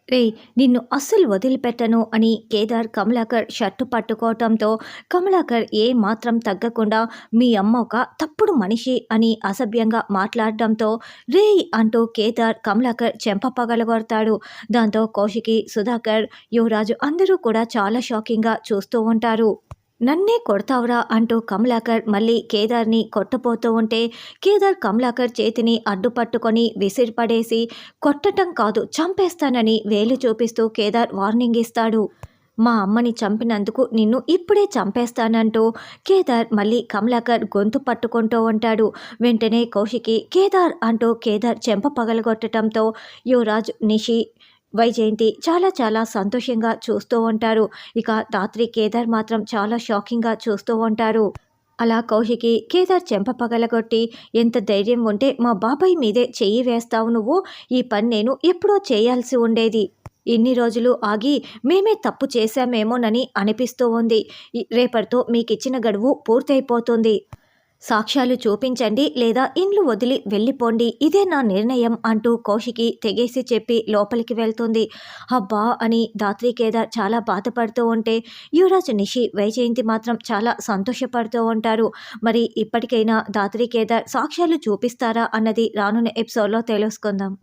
రేయ్! నిన్ను అస్సలు వదిలిపెట్టను అని కేదార్ కమలాకర్ షర్టు పట్టుకోవటంతో కమలాకర్ ఏ మాత్రం తగ్గకుండా మీ అమ్మ ఒక తప్పుడు మనిషి అని అసభ్యంగా మాట్లాడడంతో రేయ్ అంటూ కేదార్ కమలాకర్ చెంప పగలగొడతాడు. దాంతో కౌశికి, సుధాకర్, యువరాజు అందరూ కూడా చాలా షాకింగ్గా చూస్తూ ఉంటారు. నన్నే కొడతావురా అంటూ కమలాకర్ మళ్ళీ కేదార్ని కొట్టపోతూ ఉంటే కేదార్ కమలాకర్ చేతిని అడ్డుపట్టుకొని విసిరిపడేసి కొట్టటం కాదు చంపేస్తానని వేలు చూపిస్తూ కేదార్ వార్నింగ్ ఇస్తాడు. మా అమ్మని చంపినందుకు నిన్ను ఇప్పుడే చంపేస్తానంటూ కేదార్ మళ్ళీ కమలాకర్ గొంతు పట్టుకుంటూ ఉంటాడు. వెంటనే కౌశికి కేదార్ అంటూ కేదార్ చెంప పగలగొట్టడంతో యువరాజ్, నిషి, వైజయంతి చాలా చాలా సంతోషంగా చూస్తూ ఉంటారు. ఇక రాత్రి కేదార్ మాత్రం చాలా షాకింగ్గా చూస్తూ ఉంటారు. అలా కౌశికి కేదార్ చెంప పగలగొట్టి, ఎంత ధైర్యం ఉంటే మా బాబాయ్ మీదే చెయ్యి వేస్తావు నువ్వు, ఈ పని నేను ఎప్పుడో చేయాల్సి ఉండేది, ఇన్ని రోజులు ఆగి మేమే తప్పు చేశామేమోనని అనిపిస్తూ ఉంది, రేపటితో మీకిచ్చిన గడువు పూర్తయిపోతుంది, సాక్ష్యాలు చూపించండి లేదా ఇండ్లు వదిలి వెళ్ళిపోండి, ఇదే నా నిర్ణయం అంటూ కౌశికి తెగేసి చెప్పి లోపలికి వెళ్తుంది. అబ్బా అని ధాత్రి కేదార్ చాలా బాధపడుతూ ఉంటే యువరాజ్, నిషి, వైజయంతి మాత్రం చాలా సంతోషపడుతూ ఉంటారు. మరి ఇప్పటికైనా ధాత్రి కేదార్ సాక్ష్యాలు చూపిస్తారా అన్నది రానున్న ఎపిసోడ్లో తెలుసుకుందాం.